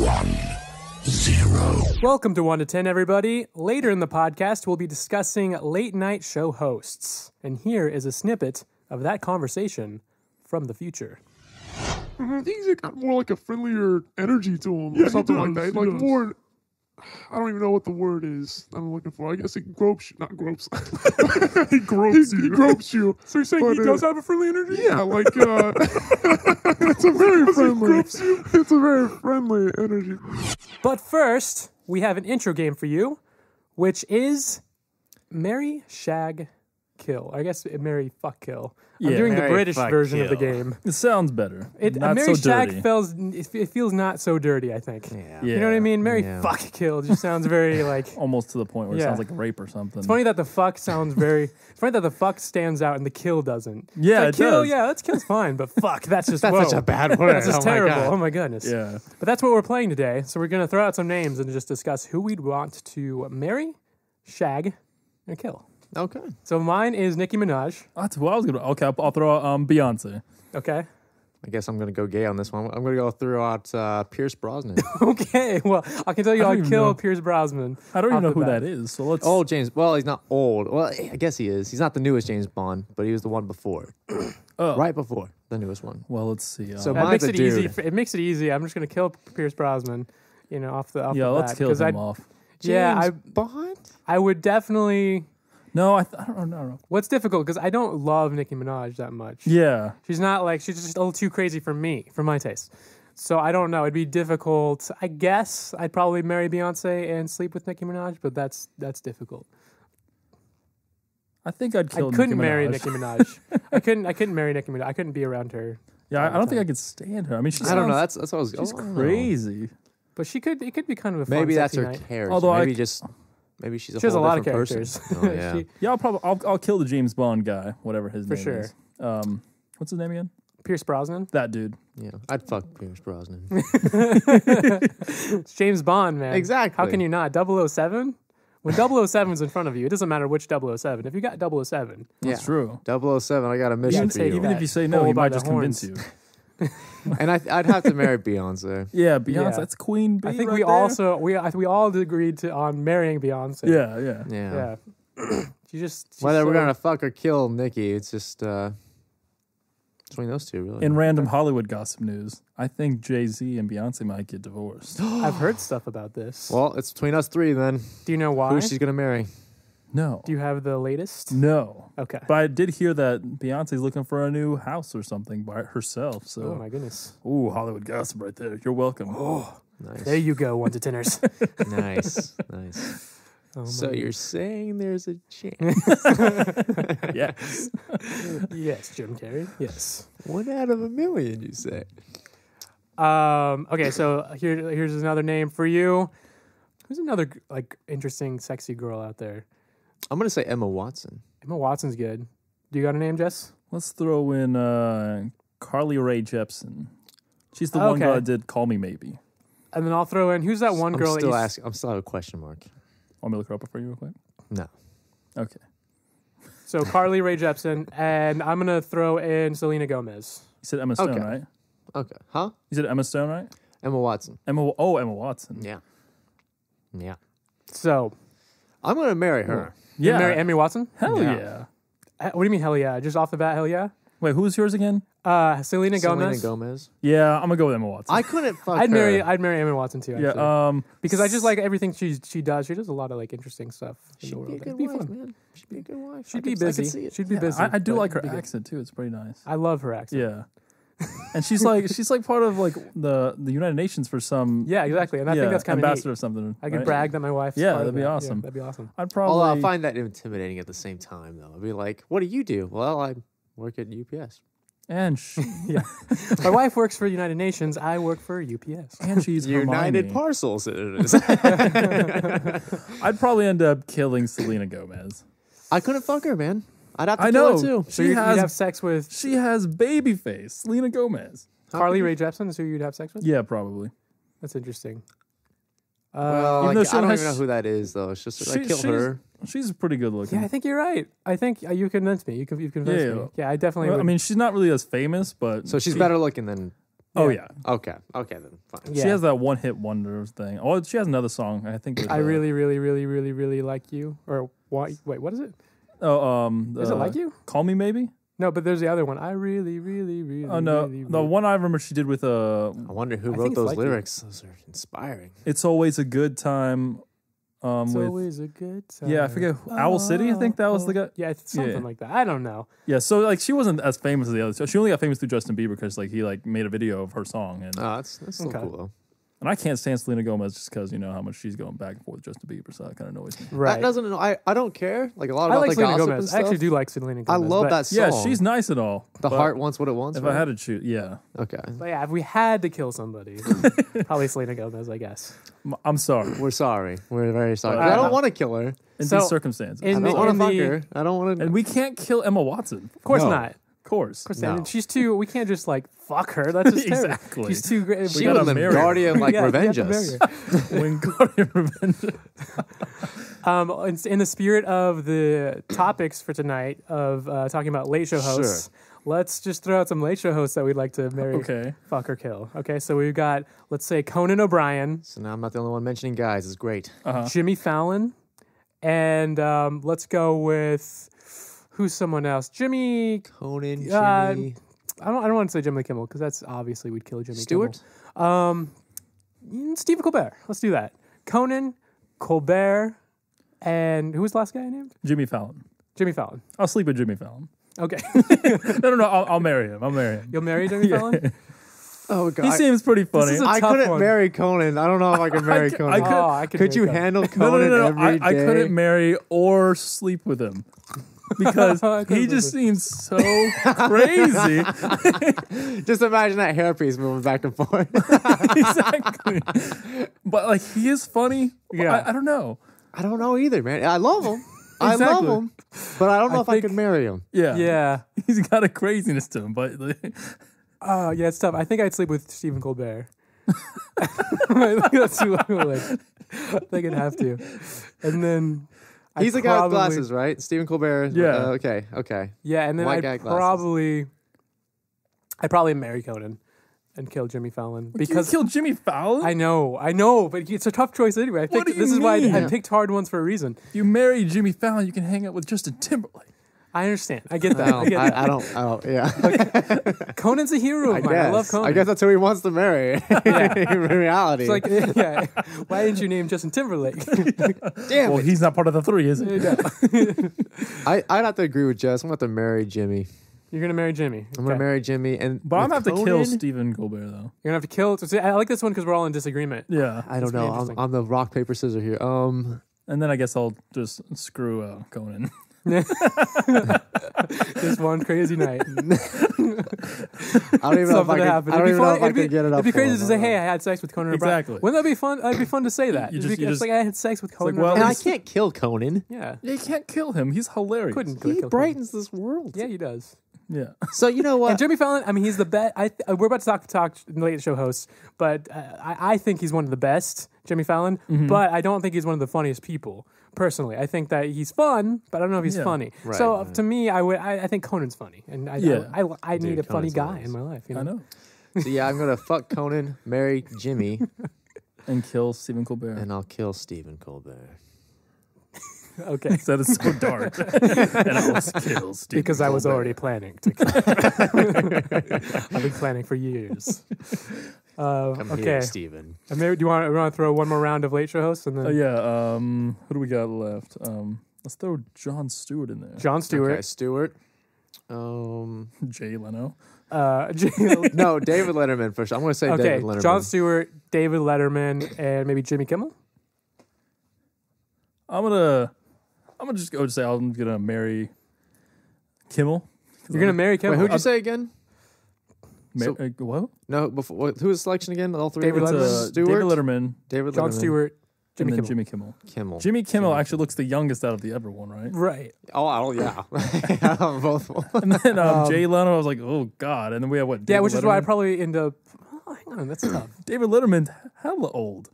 0. Welcome to 1 to 10, everybody. Later in the podcast, we'll be discussing late night show hosts. And here is a snippet of that conversation from the future. These got more like a friendlier energy to them or something like that. Like more, I don't even know what the word is I'm looking for. I guess he gropes you. Not gropes. He gropes you. He gropes you. So you're saying he does have a friendly energy? Yeah, like, it's a very friendly. It's a very friendly energy. But first, we have an intro game for you, which is Marry, Shag, Kill. I guess Marry, Fuck, Kill. I'm doing the British version of the game. It sounds better. Not Marry, so Shag, dirty. it feels not so dirty, I think. Yeah. You know what I mean? Marry, Fuck, Kill just sounds very like... Almost to the point where it sounds like rape or something. It's funny that the fuck sounds very... It's funny that the fuck stands out and the kill doesn't. Yeah, like, it kill, does. Yeah, that's kill's fine, but fuck, that's just That's whoa. such a bad word. That's just terrible. Oh my goodness. Yeah. But that's what we're playing today. So we're going to throw out some names and just discuss who we'd want to marry, shag, and kill. Okay. So mine is Nicki Minaj. That's what I was going to... Okay, I'll throw out Beyonce. Okay. I guess I'm going to go gay on this one. I'm going to go throw out Pierce Brosnan. Okay. Well, I can tell you I'd kill know. Pierce Brosnan. I don't even off know the who bat. that is, so let's... Old James. Well, he's not old. Well, I guess he is. He's not the newest James Bond, but he was the one before. Right before the newest one. Well, let's see. So That mine's makes a it dude. easy. It makes it easy. I'm just going to kill Pierce Brosnan, off the yeah, bat. let's kill 'Cause him off. Yeah, Bond? I would definitely... No, I don't know. What's difficult, because I don't love Nicki Minaj that much. Yeah. She's just a little too crazy for me, for my taste. So I don't know. It'd be difficult. I guess I'd probably marry Beyonce and sleep with Nicki Minaj, but that's difficult. I think I'd kill I couldn't Nicki marry Minaj. Nicki Minaj. I couldn't marry Nicki Minaj. I couldn't be around her. Yeah, I don't think I could stand her. I mean, I don't know. That's what I was going. She's crazy. But it could be kind of a fun, Maybe that's sexy her night. character. Although Maybe she's a She has a whole lot of different characters. person. Oh, yeah. Yeah, I'll kill the James Bond guy, whatever his For name sure. is. What's his name again? Pierce Brosnan. That dude. Yeah. I'd fuck Pierce Brosnan. It's James Bond, man. Exactly. How can you not? 007? When 007's in front of you, it doesn't matter which 007. If you got 007, That's true. 007, I got a mission for you. Even if you say no, bull he by might the just convince you. And I'd have to marry Beyonce. Yeah, Beyonce. Yeah. That's Queen Bee. I think right we there. also we all agreed on marrying Beyonce. Yeah. Yeah. Yeah. she's Whether we're so- gonna fuck or kill Nikki, it's just between those two, really. In random Hollywood gossip news, I think Jay-Z and Beyonce might get divorced. I've heard stuff about this. Well, it's between us three then. Do you know why? Who she's gonna marry? No. Do you have the latest? No. Okay. But I did hear that Beyonce's looking for a new house or something by herself. So, Oh my goodness. ooh, Hollywood gossip right there. You're welcome. Nice. There you go, 1 to 10ers. Nice. Oh So my you're saying there's a chance? Yes. Yes, Jim Carrey. Yes. 1 out of 1,000,000, you say? Okay, so here's another name for you. Who's another interesting, sexy girl out there? I'm gonna say Emma Watson. Emma Watson's good. Do you got a name, Jess? Let's throw in Carly Rae Jepsen. She's the one girl that did Call Me Maybe. And then I'll throw in who's that one girl? I'm still have a question mark. Want me to look her up for you real quick? No. Okay. So Carly Rae Jepsen, and I'm gonna throw in Selena Gomez. You said Emma Stone, Okay. right? Okay. Huh? You said Emma Stone, right? Emma Watson. Emma Watson. Yeah. Yeah. So I'm gonna marry her. you Yeah. marry Emma Watson? Hell Yeah. yeah. What do you mean hell yeah? Just off the bat, hell yeah? Wait, who's yours again? Selena Gomez. Gomez. Yeah, I'm gonna go with Emma Watson. I couldn't fuck I'd her. marry Emma Watson too. Actually. yeah. Because I just like everything she does. She does a lot of interesting stuff in the She'd world. be a good It'd be wife, fun. man. She'd be a good wife. She'd I be could- I could busy. see it. She'd be Yeah, busy. I do but like her it'd be good. accent too. It's pretty nice. I love her accent. Yeah. And she's like part of the United Nations for some Yeah, exactly. And I think that's kind of ambassador neat. of something. I could right? brag that my wife's Yeah, part of that'd be that. awesome. Yeah, that'd be awesome. I'd probably Although I find that intimidating at the same time, though. I'd be like, "What do you do?" Well, I work at UPS. and Yeah. My wife works for United Nations. I work for UPS. she's United Hermione. Parcels. It is. I'd probably end up killing Selena Gomez. I couldn't fuck her, man. I'd have to I kill know. her too. So She you'd has have sex with she has baby face. Selena Gomez. Carly Rae Jepsen is who you'd have sex with? Yeah, probably. That's interesting. Well, Even though I she don't don't even know have- who that is, though. It's just I She- kill her. She's pretty good looking. Yeah, I think you're right. I think you convinced me. You've convinced Yeah. me. Yeah, I definitely Well, would. I mean, she's not really as famous, but So she's better looking than Oh yeah. Okay then. Fine. Yeah. She has that one-hit wonder thing. Oh, she has another song. I think. With, I really, really, really, really, really like you. Or why? Wait, what is it? Oh, is it Like You? Call Me Maybe. No, but there's the other one. I really, really, really. Oh no, really, the really. one I remember she did with I wonder who I wrote think it's those Like You. lyrics. Those are inspiring. It's Always a Good Time. It's With always a good time. yeah, I forget Owl City. I think that was the guy. Yeah, it's something like that. I don't know. Yeah, so like she wasn't as famous as the others. She only got famous through Justin Bieber because like he like made a video of her song, and That's so Okay. cool though. and I can't stand Selena Gomez just because you know how much she's going back and forth with Justin Bieber, so that kind of annoys me. Right. That doesn't. I don't care. Like a lot I about like the Selena gossip Gomez. and stuff. I actually do like Selena I Gomez. love but, that song. Yeah, she's nice and all. The but heart wants what it wants. If right? I had to choose, yeah, Okay. But yeah, if we had to kill somebody, probably Selena Gomez, I guess. I'm sorry. We're sorry. We're very sorry. I I don't know. want to kill her. In So, these circumstances, I in don't want to fuck the- her. I don't want to. and we can't kill Emma Watson. Of course No. not. Of course. Of course No. not. She's too. We can't just like fuck her. That's just terrible. Exactly. She's too great. She gotta was the marry her. guardian, like, Yeah, you have revenge to marry us. her. When Guardian Revenge. In the spirit of the topics for tonight of talking about late show hosts, let's just throw out some late show hosts that we'd like to marry, Okay. fuck, or kill. Okay, so we've got, let's say, Conan O'Brien, So now I'm not the only one mentioning guys. It's great. Jimmy Fallon, and let's go with who's someone else? Jimmy. Conan, Jimmy, I don't want to say Jimmy Kimmel because that's obviously we'd kill Jimmy Stewart. Kimmel. Stephen Colbert. Let's do that. Conan, Colbert, and who was the last guy I named? Jimmy Fallon. Jimmy Fallon. I'll sleep with Jimmy Fallon. Okay. No. I'll marry him. I'll marry him. You'll marry Jimmy Fallon? Oh God. He seems pretty funny. is a I tough couldn't one. marry Conan. I don't know if I could marry Conan. I could Could you marry handle No, Conan no. every day? I couldn't marry or sleep with him because I couldn't he just sleep seems so crazy. Just imagine that hairpiece moving back and forth. Exactly. But like he is funny. Yeah. I don't know. I don't know either, man. I love him. I Exactly. love him, but I don't know if I think- could marry him. Yeah. Yeah. He's got a craziness to him, but like, Oh, yeah, it's tough. I think I'd sleep with Stephen Colbert. I think that's who I would. I think I'd have to. And then He's the guy with glasses, right? Stephen Colbert. Yeah. Okay. Yeah, and then White guy glasses. I'd probably marry Conan and kill Jimmy Fallon because because kill Jimmy Fallon. I know, but it's a tough choice anyway. I think do you this is why mean? I picked hard ones for a reason. You marry Jimmy Fallon, you can hang out with Justin Timberlake. I understand. I get that. I get that. I don't. Yeah. Conan's a hero of mine. I love Conan. I guess that's who he wants to marry. In reality, It's like, yeah. Why didn't you name Justin Timberlake? damn Well, it. he's not part of the three, is he? I'd have to agree with Jess. I'm going to have to marry Jimmy. You're gonna marry Jimmy. I'm going to marry Jimmy, and But I'm with gonna have to kill Conan, Stephen Colbert though. You're gonna have to kill. So see, I like this one because we're all in disagreement. Yeah. I don't It's really know. interesting. I'm the rock paper scissors here. And then I guess I'll just screw Conan. Just one crazy night. I don't even know if Something I to could. happen. I don't even know if I It'd be- could get it up. It'd be for crazy him. to say, "Hey, I had sex with Conan O'Brien." Exactly. Wouldn't that be fun? It'd be fun to say that. You It'd just- be, you it's just- like I had sex with Conan. like, well, And I O'Brien. can't kill Conan. Yeah, Yeah, you can't kill him. He's hilarious. couldn't. He kill brightens this world. Conan. Yeah, he does. Yeah. So you know what? And Jimmy Fallon, I mean, he's the best. We're about to talk late show hosts, but I think he's one of the best, Jimmy Fallon. Mm-hmm. But I don't think he's one of the funniest people. Personally, I think that he's fun, but I don't know if he's Yeah. funny. Right, so right. to me, I think Conan's funny, and I need a funny Conan's guy hilarious. in my life. You know? I know. So yeah, I'm gonna fuck Conan, marry Jimmy, And kill Stephen Colbert. and I'll kill Stephen Colbert. Okay. That is so dark. And I was kill Stephen Because I was Colbert. already planning to kill. I've been planning for years. Come Okay. here, Stephen. And maybe, do you want to throw one more round of late show hosts and then Yeah. Who do we got left? Let's throw Jon Stewart in there. John Stewart? Okay, Stewart. Jay Leno. No, David Letterman first. I'm gonna say okay, David Letterman. Jon Stewart, David Letterman, and maybe Jimmy Kimmel. I'm gonna just go and say I'm gonna marry Kimmel. You're gonna marry Kimmel. Wait, who'd you say again? So, what? No, before who was the selection again? All three. David of them? Letterman. Stewart, David Letterman, David John Letterman, Stewart, Jimmy and then Kimmel. Jimmy Kimmel. Kimmel. Jimmy Kimmel actually looks the youngest out of the everyone, right? Right. Oh, yeah. Both. And then Jay Leno, I was like, oh god. And then we have what? Yeah, David which is why I Letterman? probably end up. Oh, hang on, that's tough. David Letterman, hella old.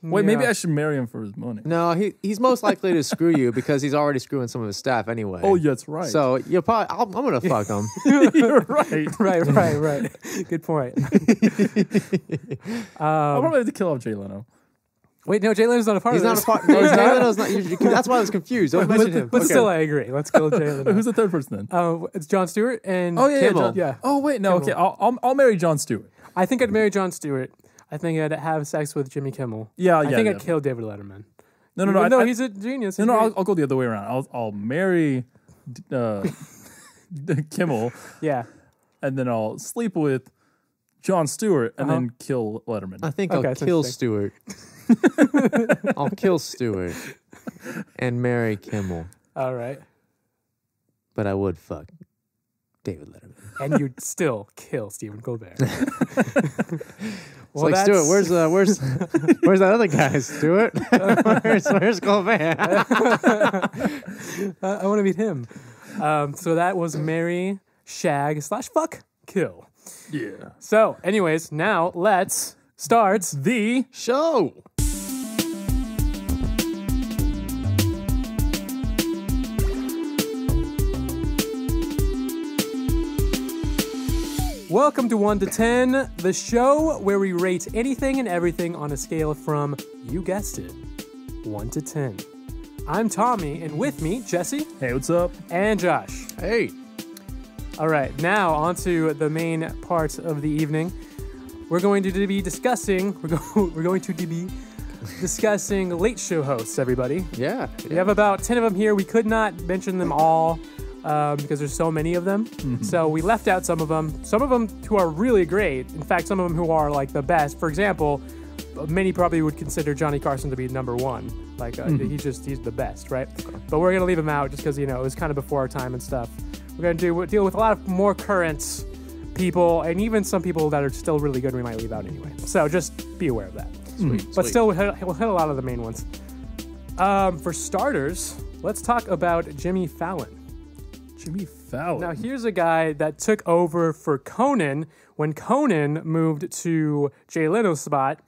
Wait, maybe I should marry him for his money. No, he's most likely to screw you because he's already screwing some of his staff anyway. Oh, yeah, that's right. So you're probably I'm gonna fuck him. You're right. Right. Good point. I'll probably have to kill off Jay Leno. Wait, no, Jay Leno's not a part He's of not this. a part. No, Jay Leno's not. That's why I was confused. Don't mention him. But still, I agree. Let's kill Jay Leno. Who's the third person then? It's Jon Stewart and Kimmel. Yeah. Oh, wait, no, okay. I'll marry Jon Stewart. I think I'd marry Jon Stewart. I think I'd have sex with Jimmy Kimmel. Yeah, I think I'd kill David Letterman. No, he's a genius. No, I'll go the other way around. I'll marry Kimmel. Yeah. And then I'll sleep with Jon Stewart and then kill Letterman. I think I'll kill Stewart. I'll kill Stewart and marry Kimmel. All right. But I would fuck David Letterman. And you'd still kill Stephen Colbert. Well, like, Stewart, where's that other guy, Stewart? where's Colbert? I want to meet him. So that was marry, shag, / fuck, kill. Yeah. So, anyways, now let's start the show. Welcome to 1 to 10, the show where we rate anything and everything on a scale from, you guessed it, 1 to 10. I'm Tommy, and with me, Jesse. Hey, what's up? And Josh. Hey. All right, now on to the main part of the evening. We're going to be discussing late show hosts, everybody. Yeah. We have about 10 of them here. We could not mention them all because there's so many of them. Mm-hmm. So we left out some of them who are really great. In fact, some of them who are like the best. For example, many probably would consider Johnny Carson to be number one. Like he's the best, right? Okay. But we're going to leave him out just because, it was kind of before our time and stuff. We're going to deal with a lot of more current people and even some people that are still really good we might leave out anyway. So just be aware of that. But still, we'll hit a lot of the main ones. For starters, let's talk about Jimmy Fallon. Jimmy Fallon. Now, here's a guy that took over for Conan when Conan moved to Jay Leno's spot.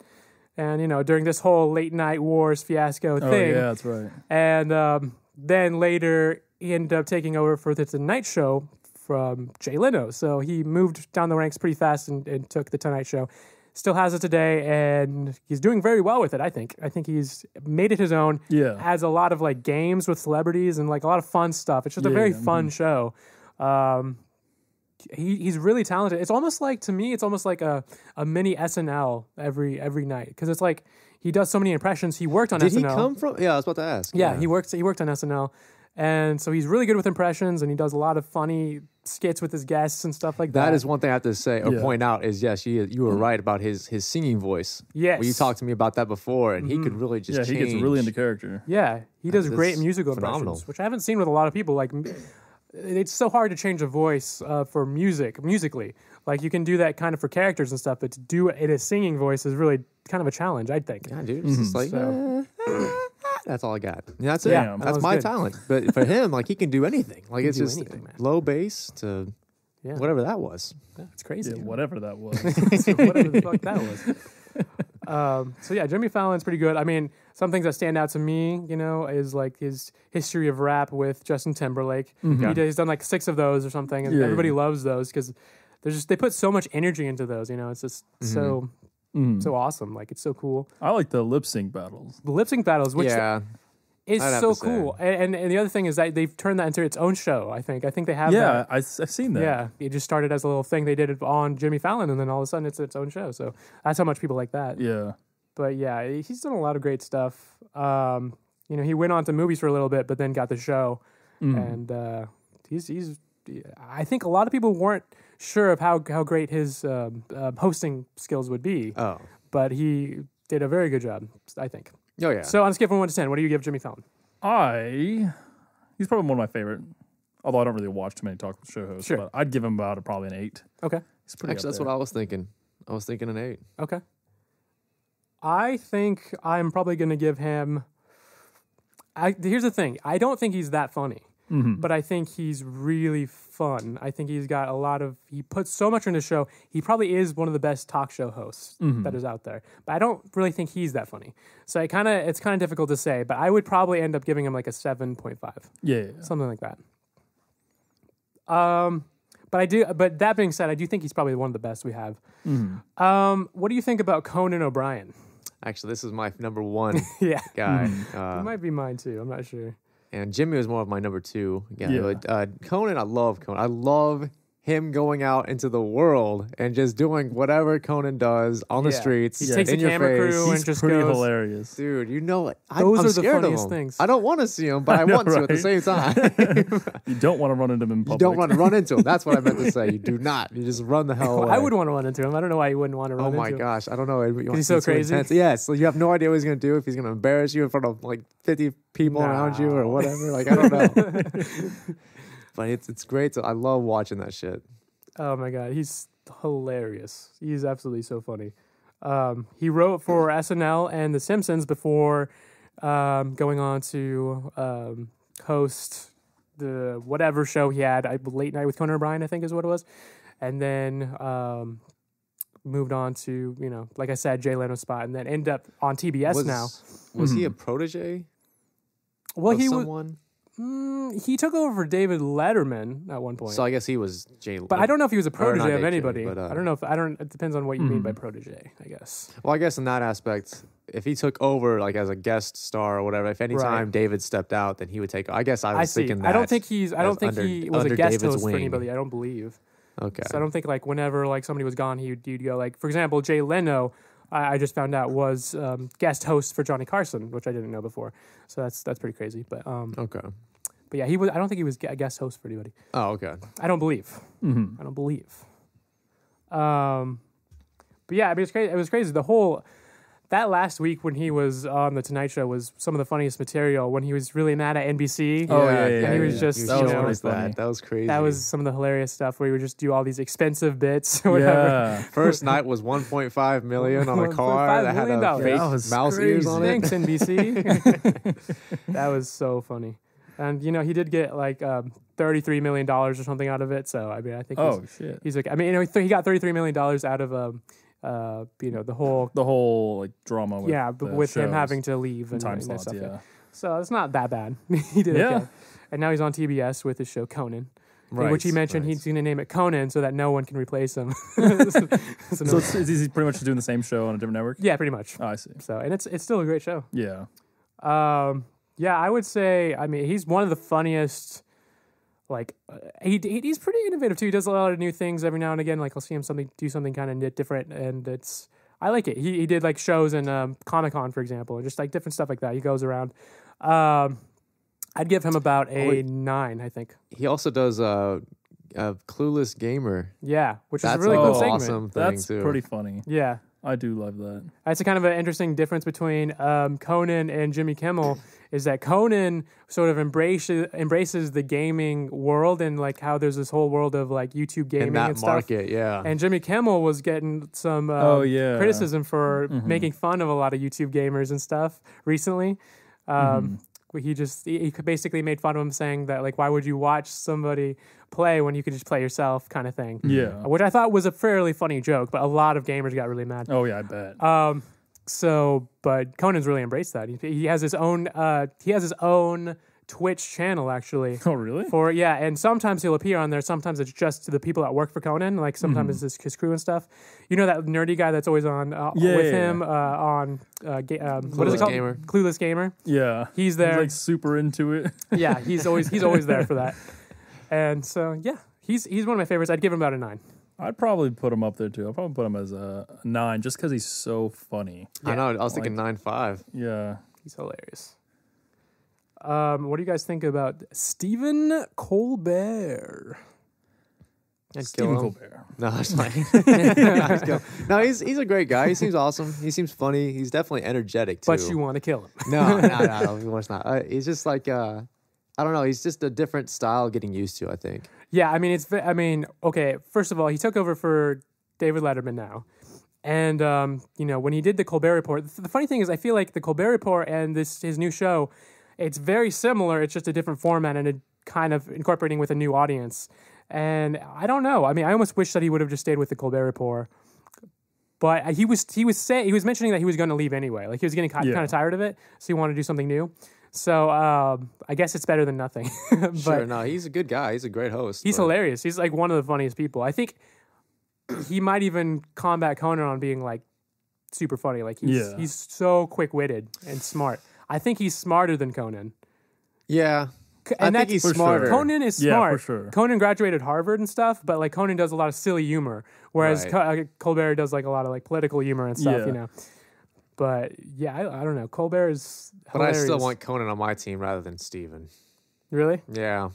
And, during this whole late night wars fiasco thing. Oh, yeah, that's right. And then later, he ended up taking over for the Tonight Show from Jay Leno. So he moved down the ranks pretty fast and took the Tonight Show. Still has it today, and he's doing very well with it, I think. I think he's made it his own. Yeah. Has a lot of, games with celebrities and, a lot of fun stuff. It's just a very fun show. He's really talented. It's almost like, to me, a mini SNL every night. Because it's like, he does so many impressions. He worked on SNL. Did he come from? Yeah, I was about to ask. Yeah, he worked on SNL. And so he's really good with impressions, and he does a lot of funny skits with his guests and stuff like that. That is one thing I have to say or point out is, yes, you were right about his singing voice. Yes. Well, you talked to me about that before, and he could really just change. Yeah, he gets really into character. Yeah, he does great musical phenomenal. impressions, which I haven't seen with a lot of people. It's so hard to change a voice for musically. You can do that kind of for characters and stuff, but to do it in a singing voice is really kind of a challenge, I think. Yeah, dude. It's just that's all I got. Yeah, that's it. Yeah, that's my talent. But for him, he can do anything. It's just anything, low bass to whatever that was. Yeah, it's crazy. Yeah, whatever that was. Whatever the fuck that was. So Jimmy Fallon's pretty good. I mean, some things that stand out to me, is his history of rap with Justin Timberlake. Mm-hmm. He's done 6 of those or something, and everybody loves those because they put so much energy into those. It's just so awesome. It's so cool. I like the lip sync battles. The lip sync battles, which is so cool. And the other thing is that they've turned that into its own show, I think. I think they have that. Yeah, I've seen that. Yeah, it just started as a little thing they did it on Jimmy Fallon, and then all of a sudden it's its own show. So that's how much people like that. Yeah. But yeah, he's done a lot of great stuff. He went on to movies for a little bit, but then got the show. And he's I think a lot of people weren't sure of how great his hosting skills would be. Oh. But he did a very good job, I think. Oh, yeah. So on a scale from 1 to 10, what do you give Jimmy Fallon? He's probably one of my favorite, although I don't really watch too many talk show hosts. Sure. But I'd give him probably an 8. Okay. He's pretty Actually, that's what I was thinking. I was thinking an 8. Okay. I think I'm probably going to give him... Here's the thing. I don't think he's that funny. but I think he's really fun. I think he's got he puts so much in the show. He probably is one of the best talk show hosts that is out there. But I don't really think he's that funny. So it's kind of difficult to say, but I would probably end up giving him like a 7.5. Yeah. Something like that. But that being said, I do think he's probably one of the best we have. What do you think about Conan O'Brien? Actually, this is my number one Yeah. guy. It might be mine too. I'm not sure. And Jimmy was more of my number 2. Yeah. But, Conan, I love Conan. I love him going out into the world and just doing whatever Conan does on the streets. He takes in a your camera face. crew and He's just pretty goes. hilarious. Dude, you know what? Those I'm are the scared of funniest him. things. I don't want to see him, but I know, want to at the right? same time. You don't want to run into him in public. You don't want to run into him. That's what I meant to say. You do not. You just run the hell away. I would want to run into him. I don't know why you wouldn't want to run Oh into my him. gosh. I don't know. He's so crazy? Intense. Yes. So you have no idea what he's going to do, if he's going to embarrass you in front of like 50 people around you or whatever. Like, I don't know. But it's great. I love watching that shit. Oh my god, he's hilarious. He's absolutely so funny. He wrote for SNL and The Simpsons before going on to host the whatever show he had, Late Night with Conan O'Brien, I think is what it was, and then moved on to like I said, Jay Leno's spot, and then ended up on TBS now. Was he a protege? Well, he someone? he took over for David Letterman at one point. So I guess he was Jay. But I don't know if he was a not protege of AJ, anybody. but, I don't know it depends on what you mean by protege, I guess. Well, I guess in that aspect, if he took over like as a guest star or whatever, if any time David stepped out, then he would take. I guess I was thinking that. I don't think he was a guest David's host wing. for anybody. I don't believe. Okay. So I don't think like whenever like somebody was gone, he'd go like, for example, Jay Leno. I just found out was guest host for Johnny Carson, which I didn't know before. So that's pretty crazy. But Okay. But yeah, he was. I don't think he was a guest host for anybody. Oh, okay. I don't believe. I don't believe. But yeah, I mean, it's crazy. It was crazy. That last week when he was on the Tonight Show was some of the funniest material. When he was really mad at NBC. Oh yeah. And he was just That funny. That was crazy. That was some of the hilarious stuff where he would just do all these expensive bits or whatever. Yeah. First night was 1.5 million on a car that had $1.5 a million. fake mouse ears on it. Thanks, NBC. That was so funny. And he did get like $33 million or something out of it. So I mean, I think shit. he's like, I mean, he got $33 million out of the whole like drama. With with him shows. having to leave and time and slots. stuff. Yeah. So it's not that bad. He did okay. And now he's on TBS with his show Conan. Which he mentioned he's going to name it Conan so that no one can replace him. So is he pretty much doing the same show on a different network? Yeah, pretty much. Oh, I see. So and it's still a great show. Yeah. Yeah, I would say. I mean, he's one of the funniest. Like he's pretty innovative too. He does a lot of new things every now and again. Like I'll see him do something kind of different, and I like it. He did like shows in Comic-Con, for example, and just like different stuff like that. He goes around. I'd give him about a 9, I think. He also does Clueless Gamer. Yeah, which That's is a really good segment. awesome thing That's too. pretty funny. Yeah. I do love that. That's a kind of an interesting difference between Conan and Jimmy Kimmel is that Conan sort of embraces the gaming world and like how there's this whole world of like YouTube gaming in that and stuff. market, yeah. And Jimmy Kimmel was getting some criticism for making fun of a lot of YouTube gamers and stuff recently. He basically made fun of him, saying that like, why would you watch somebody play when you could just play yourself, kind of thing. Yeah, which I thought was a fairly funny joke, but a lot of gamers got really mad. Oh yeah, I bet. But Conan's really embraced that. He has his own. He has his own Twitch channel actually. Oh really? And sometimes he'll appear on there. Sometimes it's just to the people that work for Conan. Like sometimes it's his crew and stuff. You know that nerdy guy that's always on him on what is it called? Gamer. Clueless Gamer. Yeah, he's there. He's like super into it. Yeah, he's always there for that. And so yeah, he's one of my favorites. I'd give him about a 9. I'd probably put him up there too. I'd probably put him as a 9 just because he's so funny. I know. I was thinking 9.5. Yeah, he's hilarious. What do you guys think about Stephen Colbert? Stephen Colbert. No, it's fine. No, he's a great guy. He seems awesome. He seems funny. He's definitely energetic too. But you want to kill him? No, of course not. He's just like I don't know. He's just a different style getting used to, I think. Yeah, I mean, okay. First of all, he took over for David Letterman now, and when he did the Colbert Report, the funny thing is, I feel like the Colbert Report and his new show, it's very similar. It's just a different format and a kind of incorporating with a new audience. And I don't know. I mean, I almost wish that he would have just stayed with the Colbert Report. But he was mentioning that he was going to leave anyway. Like he was getting kind of tired of it, so he wanted to do something new. So I guess it's better than nothing. But Sure, no, he's a good guy. He's a great host. he's hilarious. He's like one of the funniest people. I think he might even combat Conan on being like super funny. Like he's so quick-witted and smart. I think he's smarter than Conan. Yeah. And I think he's for smarter. sure. Conan is Yeah, smart. for sure. Conan graduated Harvard and stuff, but like Conan does a lot of silly humor, whereas Right. Colbert does like a lot of like political humor and stuff, Yeah. you know. But yeah, I don't know. Colbert is But I hilarious. still want Conan on my team rather than Steven. Really? Yeah.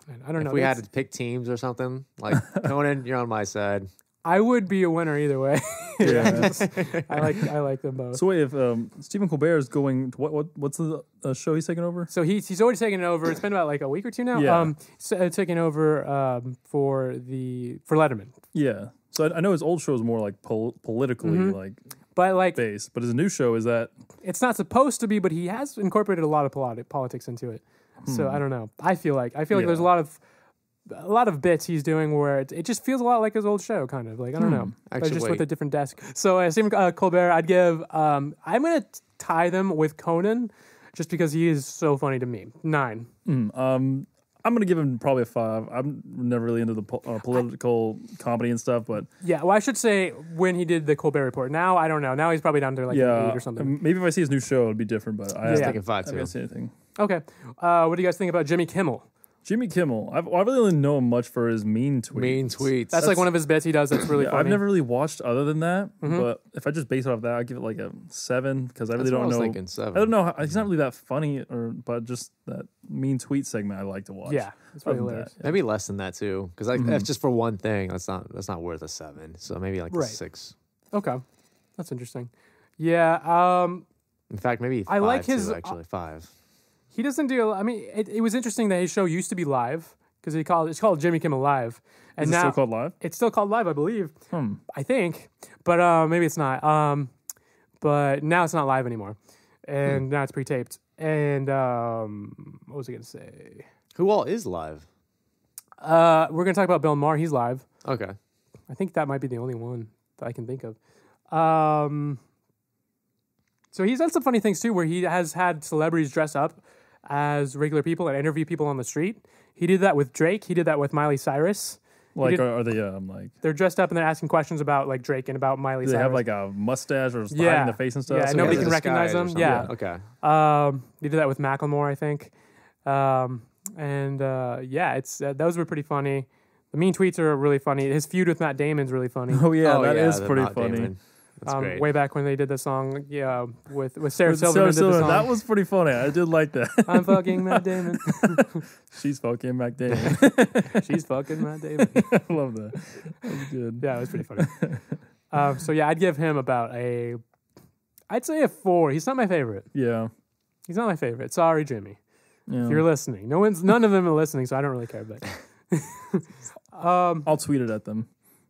Man, I don't know. If we had It's- to pick teams or something, like Conan, you're on my side. I would be a winner either way. Yeah. I like them both. So wait, if Stephen Colbert is going to what's the show he's taking over? So he's already taken it over. It's been about like a week or two now. Yeah. Taking over for Letterman. Yeah. So I know his old show is more like politically like But like based, but his new show is that it's not supposed to be, but he has incorporated a lot of politics into it. So I don't know. I feel like there's a lot of bits he's doing where it just feels a lot like his old show, kind of like I don't know, but Actually, just wait. with a different desk. So Stephen Colbert, I'd give. I'm gonna tie them with Conan, just because he is so funny to me. 9. I'm gonna give him probably a 5. I'm never really into the political comedy and stuff, but Yeah, well, I should say when he did the Colbert Report. Now I don't know. Now he's probably down to like an 8 or something. Maybe if I see his new show, it'd be different. But I I'm Yeah. thinking 5 I too. haven't seen anything. Okay, what do you guys think about Jimmy Kimmel? Jimmy Kimmel. I really only know him much for his mean tweets. Mean tweets. That's like one of his bits he does. That's really Yeah, funny. I've never really watched other than that, but if I just base it off that, I'd give it like a 7 because I really That's what don't I was know. thinking, 7. I don't know. He's not really that funny, but just that mean tweet segment I like to watch. Yeah, it's really Other than hilarious. that, Maybe less than that too, because that's just for one thing. That's not worth a 7. So maybe like a Right. 6. Okay, that's interesting. Yeah, In fact, maybe 5 I like his- too, actually 5. he doesn't do. I mean, it was interesting that his show used to be live because it's called Jimmy Kimmel Live, and Is it now still called live? it's still called live, I believe. I think, but maybe it's not. But now it's not live anymore, and now it's pre-taped. And what was I gonna say? Who all is live? We're gonna talk about Bill Maher. He's live. Okay. I think that might be the only one that I can think of. So he's done some funny things too, where he has had celebrities dress up as regular people and interview people on the street. He did that with Drake. He did that with Miley Cyrus. Like, did- are they like? They're dressed up and they're asking questions about like Drake and about Miley Do they Cyrus. have like a mustache or Yeah. hiding the face and stuff? Yeah, So nobody He has can a recognize disguise them. or something. Yeah. Okay. They did that with Macklemore, I think. It's those were pretty funny. The mean tweets are really funny. His feud with Matt Damon's really funny. Oh yeah, that is the pretty Matt funny. Damon. That's great. Way back when they did the song, with Sarah With Silverman did the Silverman, song. that was pretty funny. I did like that. I'm fucking Matt Damon. She's fucking Mac Damon. She's fucking Matt Damon. I love that. That was good. Yeah, it was pretty funny. So yeah, I'd give him about I'd say a 4. He's not my favorite. Yeah. He's not my favorite. Sorry, Jimmy. Yeah. If you're listening, none of them are listening, so I don't really care. But I'll tweet it at them.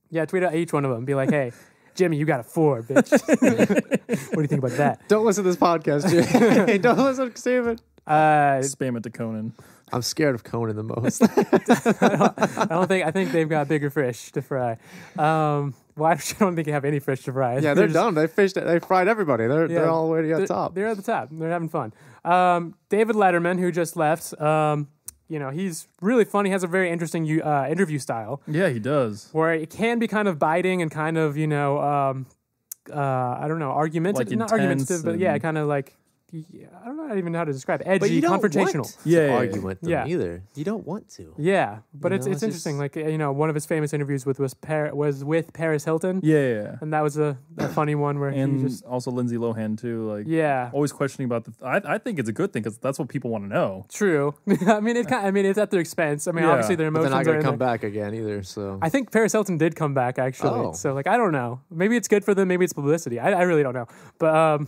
yeah, tweet at each one of them. Be like, hey, Jimmy, you got a 4, bitch. What do you think about that? Don't listen to this podcast, Jay. Don't listen to Steven. Spam it to Conan. I'm scared of Conan the most. I think they've got bigger fish to fry. I don't think they have any fish to fry. Yeah, they're just- done. They fished it. They fried everybody. They're all the way to the top. They're at the top. They're having fun. David Letterman, who just left, he's really funny. Has a very interesting interview style Yeah, he does. where it can be kind of biting and kind of, I don't know, argumentative. Like Not intense argumentative, but yeah, and- kind of like, I don't know even how to describe it. Edgy, But you don't confrontational. want Yeah, to yeah, argue yeah. with them Yeah. either. You don't want to. Yeah, but You it's know, it's it's interesting. just- Like, one of his famous interviews was with Paris Hilton. Yeah, yeah, yeah. And that was a funny one where And he just, also Lindsay Lohan too. Like, yeah, always questioning about the. I think it's a good thing because that's what people want to know. true. I mean, it's at their expense. I mean, Yeah. obviously their But they're emotions not are going in to come there. back again either. So I think Paris Hilton did come back actually. Oh. So like, I don't know. Maybe it's good for them. Maybe it's publicity. I really don't know. But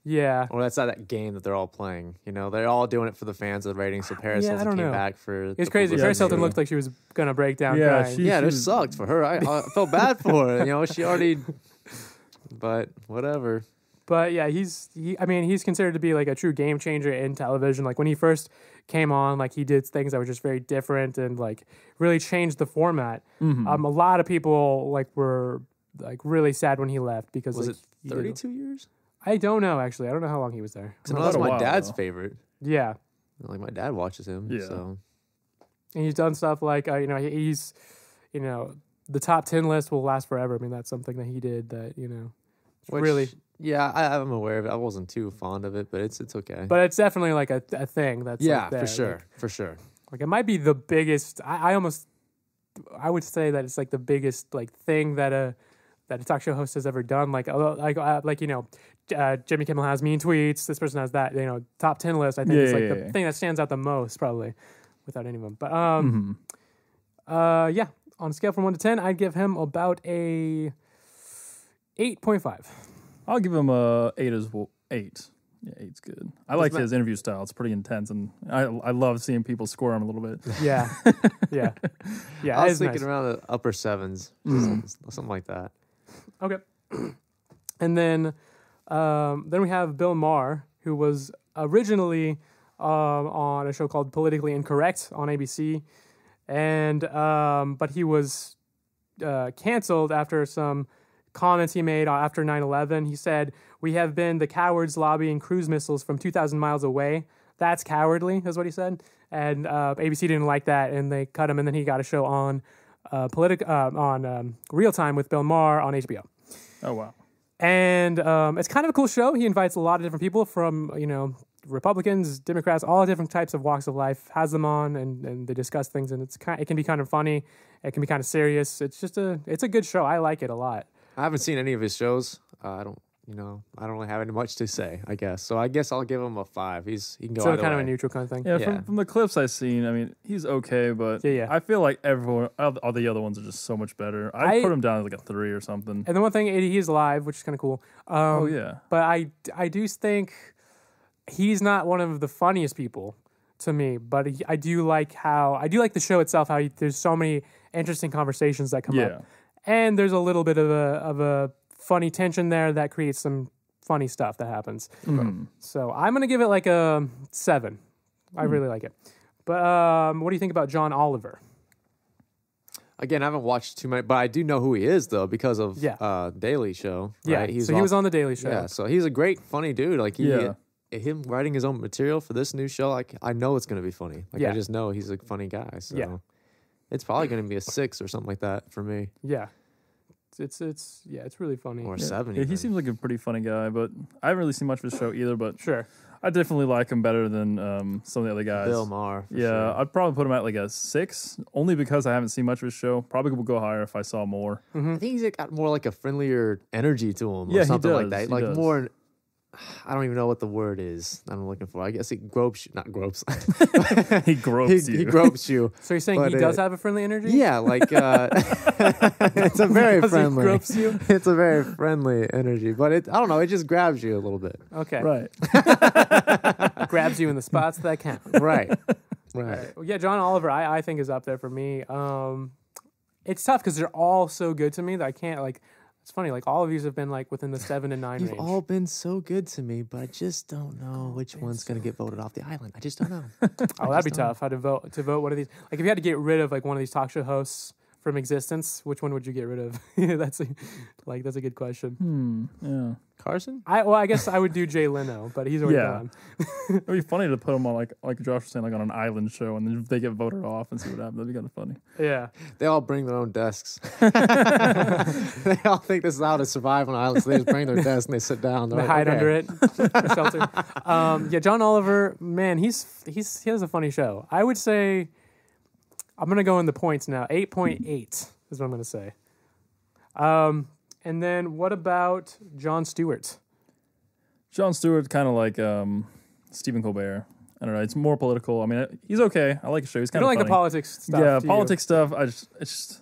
yeah. or that's not that game that they're all playing. You know, they're all doing it for the fans of the ratings. So Paris Yeah, I Hilton don't came know. back for. It's crazy. Paris Hilton looked like she was gonna break down. Yeah, crying. she- Yeah, this was- sucked for her. I felt bad for her. You know, she already. But whatever. But yeah, he's considered to be like a true game changer in television. Like when he first came on, like he did things that were just very different and like really changed the format. A lot of people like were like really sad when he left because Was like, it 32 years? I don't know actually. I don't know how long he was there. Because that's my while, dad's though. favorite. Yeah, Like my dad watches him. Yeah. So and he's done stuff like he's the top 10 list will last forever. I mean that's something that he did that Which, really. Yeah, I'm aware of it. I wasn't too fond of it, but it's okay. But it's definitely like a thing that's yeah, like there. for sure, Like, for sure. like it might be the biggest. I would say that it's like the biggest like thing that a talk show host has ever done. Like Jimmy Kimmel has mean tweets. This person has that. Top 10 list. I think is like the thing that stands out the most probably, without any of them. But yeah, on a scale from 1 to 10, I'd give him about a 8.5. I'll give him a 8 as well. 8. Yeah, 8's good. I like his interview style. It's pretty intense, and I love seeing people squirm a little bit. Yeah, yeah, yeah. I it was is thinking nice. around the upper 7s, something like that. Okay. And then we have Bill Maher, who was originally on a show called Politically Incorrect on ABC, and but he was canceled after some comments he made after 9/11. He said, "We have been the cowards lobbying cruise missiles from 2,000 miles away. That's cowardly," is what he said. And ABC didn't like that, and they cut him. And then he got a show on Real Time with Bill Maher on HBO. Oh wow! And it's kind of a cool show. He invites a lot of different people from Republicans, Democrats, all different types of walks of life. Has them on, and they discuss things. And it can be kind of funny. It can be kind of serious. It's a good show. I like it a lot. I haven't seen any of his shows. I don't really have any much to say, I guess. So I guess I'll give him a 5. He can go So either kind of way. a neutral kind of thing. Yeah, Yeah. from the clips I've seen, I mean, he's okay, but Yeah. I feel like all the other ones are just so much better. I put him down as like a 3 or something. And the one thing, he's live, which is kind of cool. Oh yeah, But I do think he's not one of the funniest people to me. But I do like the show itself. How there's so many interesting conversations that come up, and there's a little bit of a funny tension there that creates some funny stuff that happens. So I'm gonna give it like a 7. I really like it. But what do you think about John Oliver? Again, I haven't watched too many, but I do know who he is though because of Daily Show. Yeah, Right? he was on the Daily Show. Yeah, so he's a great, funny dude. Like him writing his own material for this new show, like I know it's gonna be funny. Like I just know he's a funny guy. So it's probably gonna be a 6 or something like that for me. Yeah. It's really funny. Or 7. Yeah, he seems like a pretty funny guy, but I haven't really seen much of his show either. But Sure. I definitely like him better than some of the other guys. Bill Maher. for Yeah, sure. I'd probably put him at like a 6, only because I haven't seen much of his show. Probably would go higher if I saw more. I think he's got more like a friendlier energy to him, or Yeah, he something like does, that. he Like does. more. I don't even know what the word is I'm looking for. I guess he gropes, not gropes. He gropes you. he gropes you. So you're saying But he does have a friendly energy? Yeah, like it's a very Because he friendly. gropes you? It's a very friendly energy, but I don't know. It just grabs you a little bit. Okay. Right. Grabs you in the spots that count. Right. Right. Well, yeah, John Oliver, I think is up there for me. It's tough because they're all so good to me that I can't like. It's funny, like all of these have been like within the 7 and 9 You've range. all been so good to me, but I just don't know which one's gonna get voted off the island. I just don't know. Oh, that'd be tough. How to vote one of these? Like if you had to get rid of like one of these talk show hosts from existence, which one would you get rid of? that's a good question. Yeah. Carson? I guess I would do Jay Leno, but he's already gone. It'd be funny to put him on like Josh was saying, like on an island show, and then they get voted off and see what happens. That'd be kind of funny. Yeah. They all bring their own desks. They all think this is how to survive on an island, so they just bring their desk and they sit down. They They're hide like, under okay. it. Shelter. Yeah, John Oliver, man, he has a funny show. I would say I'm gonna go in the points now. 8.8 is what I'm gonna say. And then what about Jon Stewart? Jon Stewart, kind of like Stephen Colbert. I don't know. It's more political. I mean, he's okay. I like his show. He's You kind don't of like the politics stuff. Yeah, do you? politics stuff. I just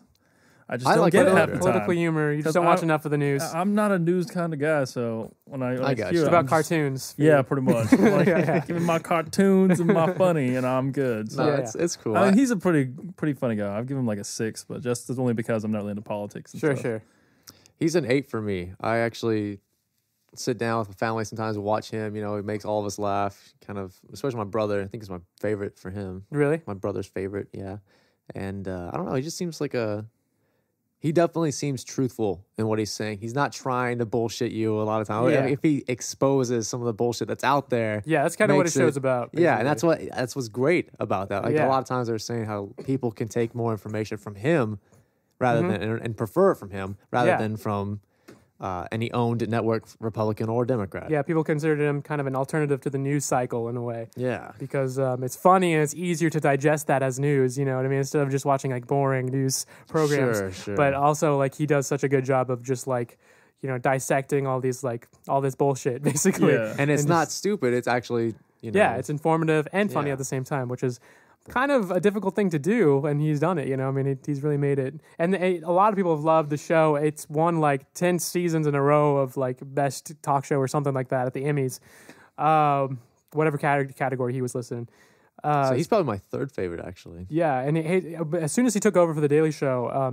I don't like get it half political- the Political time. humor. You just 'Cause don't watch enough of the news. I'm not a news kind of guy, so when I I got hear you. it, It's about I'm just- cartoons. Yeah, pretty much. Like, Yeah. give me my cartoons and my funny, and I'm good. So, No, Yeah, it's cool. I mean, he's a pretty funny guy. I've given him like a 6, but just only because I'm not really into politics. And Sure, stuff. sure. He's an 8 for me. I actually sit down with the family sometimes and watch him. You know, he makes all of us laugh. Kind of, especially my brother. I think it's my favorite for him. Really? My brother's favorite, yeah. And I don't know. He just seems like he definitely seems truthful in what he's saying. He's not trying to bullshit you a lot of times. Yeah. If he exposes some of the bullshit that's out there. Yeah, that's kind of what his show's about. Basically. Yeah, and that's what's great about that. Like Yeah. a lot of times they're saying how people can take more information from him rather than and prefer it from him rather than from any owned network, Republican or Democrat. Yeah, people considered him kind of an alternative to the news cycle in a way. Yeah. Because it's funny and it's easier to digest that as news, you know what I mean? Instead of just watching like boring news programs. Sure. But also like he does such a good job of just like, you know, dissecting all these like all this bullshit basically. Yeah. And it's not stupid. It's actually, you know. Yeah, it's informative and funny at the same time, which is kind of a difficult thing to do, and he's done it, you know. I mean, he's really made it. And a lot of people have loved the show. It's won like 10 seasons in a row of like best talk show or something like that at the Emmys. Whatever category he was listed in. So he's probably my third favorite, actually. Yeah, and as soon as he took over for the Daily Show,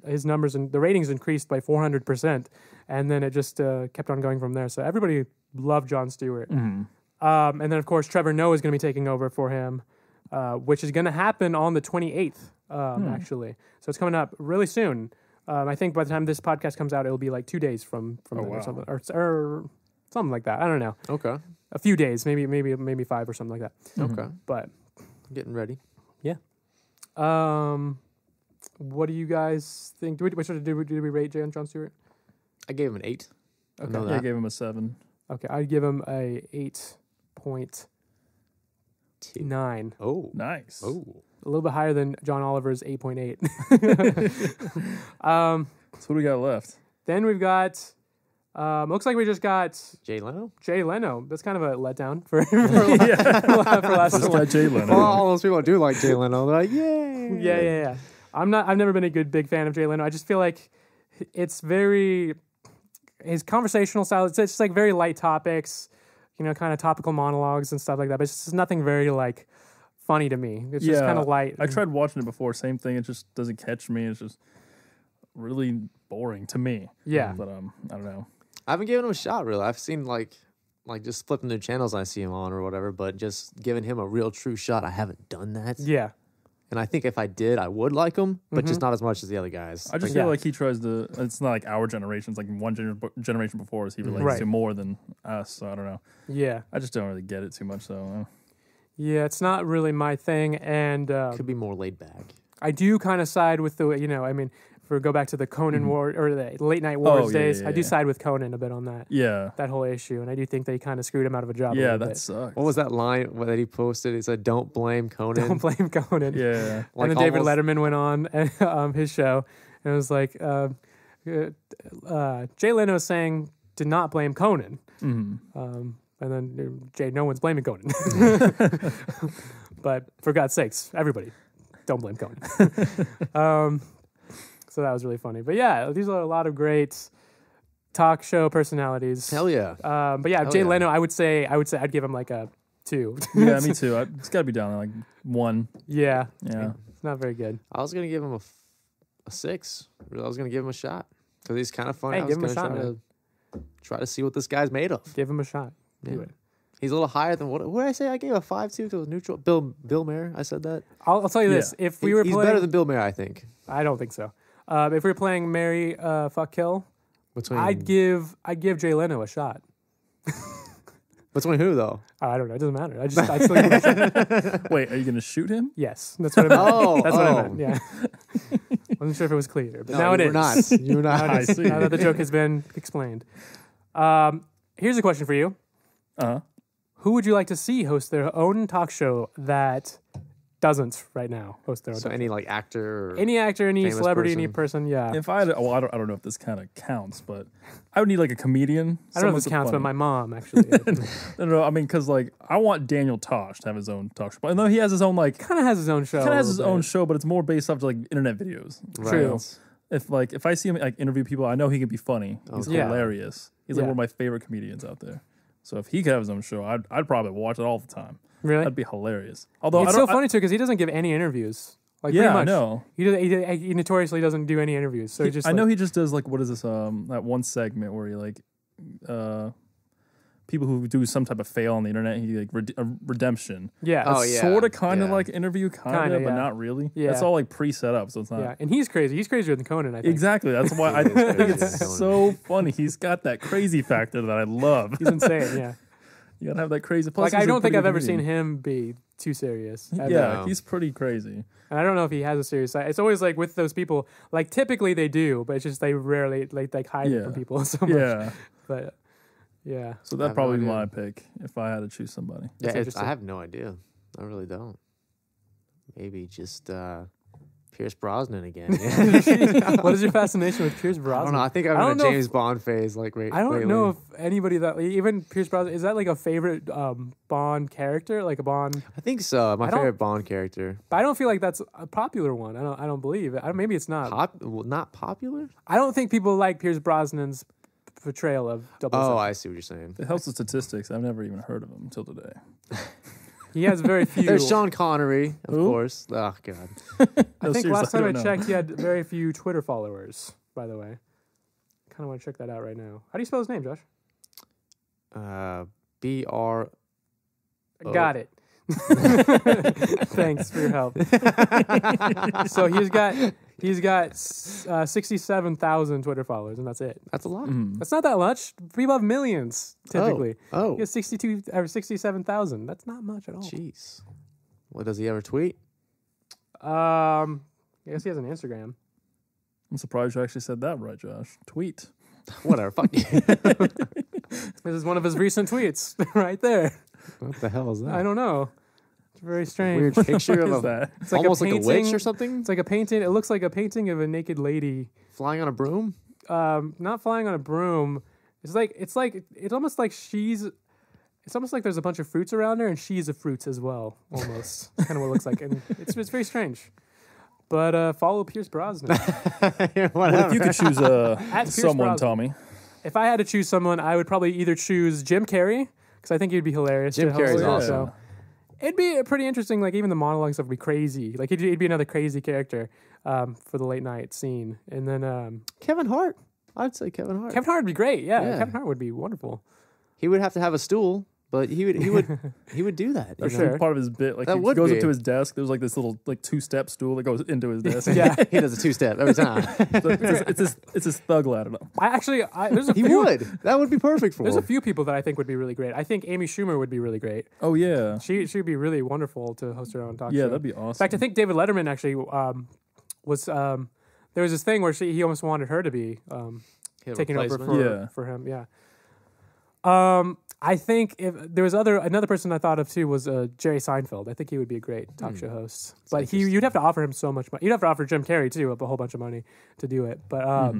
his numbers and the ratings increased by 400%, and then it just kept on going from there. So everybody loved Jon Stewart. And then of course Trevor Noah is going to be taking over for him. Which is going to happen on the 28th, actually. So it's coming up really soon. I think by the time this podcast comes out, it'll be like 2 days from then or something, or something like that. I don't know. Okay. A few days, maybe 5 or something like that. Okay. But Getting ready. yeah. What do you guys think? Did we rate Jon Stewart? I gave him an 8. Okay. I know Yeah, I that. gave him a 7. Okay, I'd give him a 8.9. Oh. Nice. Oh. A little bit higher than John Oliver's 8.8. So what do we got left? Then we've got, looks like we just got Jay Leno? Jay Leno. That's kind of a letdown for last Just one. got Jay Leno. Well, all those people do like Jay Leno. They're like, yay. Yeah. I've never been a big fan of Jay Leno. I just feel like it's his conversational style, it's just like very light topics, you know, kind of topical monologues and stuff like that. But it's just nothing very like funny to me. It's just kind of light. I tried watching it before. Same thing. It just doesn't catch me. It's just really boring to me. Yeah. But I don't know. I haven't given him a shot, really. I've seen like just flipping through channels I see him on or whatever, but just giving him a real true shot, I haven't done that. Yeah. And I think if I did, I would like him, but just not as much as the other guys. I just feel like he tries to. It's not like our generation. It's like one generation before us. He relates to more than us. So I don't know. Yeah. I just don't really get it too much. So Yeah, it's not really my thing. And Could be more laid back. I do kind of side with the, you know, I mean, if we go back to the Conan War or the late night wars days, I do side with Conan a bit on that. Yeah. That whole issue. And I do think they kind of screwed him out of a job. Yeah, a that bit. sucks. What was that line that he posted? He said, "Don't blame Conan." Don't blame Conan. Yeah. And then David Letterman went on his show and it was like, Jay Leno is saying to not blame Conan. And then no one's blaming Conan. But for God's sakes, everybody, don't blame Conan. So that was really funny. But yeah, these are a lot of great talk show personalities. Hell yeah. But yeah, Jay Leno, I would say I'd give him like a 2. Yeah, me too. It's got to be down there like 1. Yeah. Yeah. It's not very good. I was gonna give him a 6. I was gonna give him a shot because he's kind of funny. Hey, I was give him a gonna shot, try to see what this guy's made of. Give him a shot. Do Yeah. it. He's a little higher than what did I say? I gave a 5 to because it was neutral. Bill Mayer, I said that. I'll tell you this: if we were He's playing, better than Bill Mayer, I think. I don't think so. If we were playing Marry, Fuck, Kill, Between I'd give Jay Leno a shot. between who though? I don't know. It doesn't matter. I'd still give him a shot. Wait, are you gonna shoot him? Yes, that's what I meant. That's what I oh. meant. Yeah. Wasn't sure if it was clear, but No, now it you is. were not. You were not. I see. Now that the joke has been explained. Here's a question for you. Who would you like to see host their own talk show that doesn't right now host their own? So talk any like actor, or any actor, any famous celebrity, person? any person, yeah. If I had, well, I don't know if this kind of counts, but I would need like a comedian. I don't know if this counts, but my mom actually. No, I mean, because like I want Daniel Tosh to have his own talk show. But I know he has his own like kind of has his own show. kind of has his own show, but it's more based off like internet videos. Right. True. If I see him like interview people, I know he can be funny. He's Yeah. hilarious. He's like one of my favorite comedians out there. So if he could have his own show, I'd probably watch it all the time. Really? That'd be hilarious. Although It's so funny too because he doesn't give any interviews. Like Yeah, pretty much. I know. He notoriously doesn't do any interviews. So he just I know he just does like what is this that one segment where he like people who do some type of fail on the internet. He like redemption. Yeah. Oh, yeah. Sort of, kind of like interview, kind of, but not really. Yeah. That's all like pre-set up, so it's not. Yeah, and he's crazy. He's crazier than Conan, I think. Exactly. That's why I think it's so funny. He's got that crazy factor that I love. He's insane. Yeah. You gotta have that crazy. Plus, Like I don't think I've ever seen him be too serious. Ever. Yeah, he's pretty crazy. And I don't know if he has a serious side. It's always like with those people. Like typically they do, but it's just they rarely like hide it from people so much. Yeah. But yeah. So that'd probably be my pick if I had to choose somebody. Yeah, I have no idea. I really don't. Maybe just Pierce Brosnan again. What is your fascination with Pierce Brosnan? I don't know. I think I'm in a James Bond phase. Like, I don't know if anybody that even Pierce Brosnan is that like a favorite Bond character, like a Bond. I think so. My favorite Bond character. But I don't feel like that's a popular one. I don't believe it. Maybe it's not. Not popular. I don't think people like Pierce Brosnan's portrayal of 007. Oh, I see what you're saying. It helps with statistics. I've never even heard of him until today. He has very few. There's Sean Connery, of course. Oh, God. I think last time I checked, he had very few Twitter followers, by the way. Kind of want to check that out right now. How do you spell his name, Josh? B-R... Got it. Thanks for your help. So he's got 67,000 Twitter followers, and that's it. That's a lot. That's not that much. People have millions typically. Oh. He has 62 or 67,000. That's not much at all. Jeez. What, does he ever tweet? I guess he has an Instagram. I'm surprised you actually said that right, Josh. Tweet. Whatever. Fuck you. This is one of his recent tweets right there. What the hell is that? I don't know. It's very strange. Weird picture of that? It's like almost a like a witch or something? It's like a painting. It looks like a painting of a naked lady. Flying on a broom? Not flying on a broom. It's almost like it's almost like there's a bunch of fruits around her and she's a fruit as well. Almost. Kind of what it looks like. And it's very strange. But follow Pierce Brosnan. Well, if you could choose someone, Tommy. If I had to choose someone, I would probably either choose Jim Carrey, because I think he'd be hilarious. Jim Carrey's awesome. It'd be pretty interesting. Like even the monologue stuff would be crazy. Like he'd be another crazy character for the late night scene. And then Kevin Hart. I'd say Kevin Hart. Kevin Hart would be great. Yeah, Kevin Hart would be wonderful. He would have to have a stool, but he would do that. For sure. Part of his bit, like he goes up to his desk. There's like this little 2-step stool that goes into his desk. Yeah, he does a 2-step every time. It's his thug ladder. He would. That would be perfect for him. There's a few people that I think would be really great. I think Amy Schumer would be really great. Oh yeah, she'd be really wonderful to host her own talk show. Yeah, that'd be awesome. In fact, I think David Letterman actually was. There was this thing where he almost wanted her to be taking over for him. Yeah. I think if there was another person I thought of too was Jerry Seinfeld. I think he would be a great talk show host. But you'd have to offer him so much money. You'd have to offer Jim Carrey too a whole bunch of money to do it. But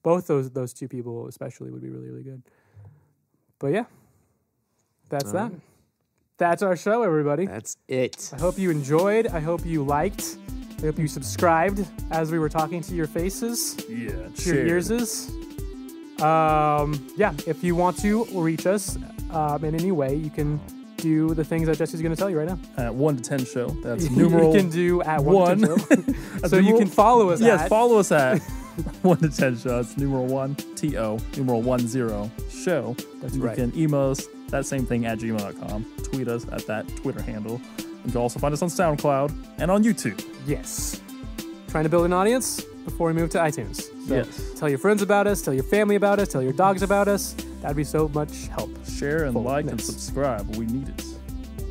both those two people especially would be really, really good. But yeah, that's that. That's our show, everybody. That's it. I hope you enjoyed. I hope you liked. I hope you subscribed as we were talking to your faces. Yeah, to your earses. If you want to reach us in any way, you can do the things that Jesse's going to tell you right now. At 1 to 10 show. That's numeral. You can do at 1 to 10 show. So you can follow us. Yes, follow us at 1 to 10 show. It's numeral 1 TO numeral 10 show. That's right. You can email us that same thing at gmail.com. Tweet us at that Twitter handle. You can also find us on SoundCloud and on YouTube. Yes. Trying to build an audience before we move to iTunes. So yes. Tell your friends about us, tell your family about us, tell your dogs about us. That'd be so much help. Share and like and subscribe. We need it.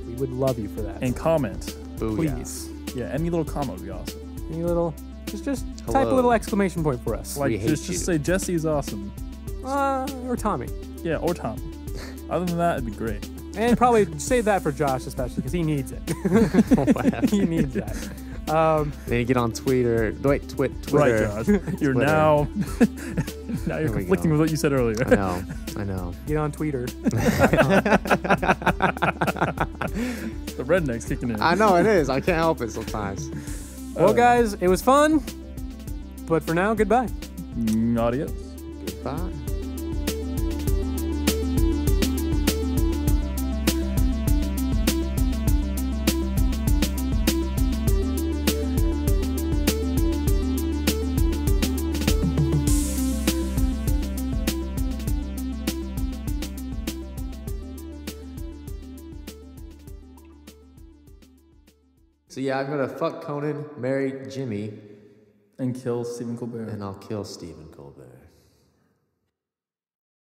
We would love you for that. And comment. Please. Yeah, any little comment would be awesome. Any little, just type a little exclamation point for us. Like just say Jesse's awesome. Or Tommy. Yeah, or Tommy. Other than that, it'd be great. And probably save that for Josh especially because he needs it. He needs that. Then you get on Twitter. Twitter. Right, Josh. You're Twitter. now you're conflicting with what you said earlier. I know. Get on Twitter. The redneck's kicking in. I know it is. I can't help it sometimes. Well, guys, it was fun. But for now, goodbye. Adios. Goodbye. So yeah, I'm gonna fuck Conan, marry Jimmy, and kill Stephen Colbert. And I'll kill Stephen Colbert.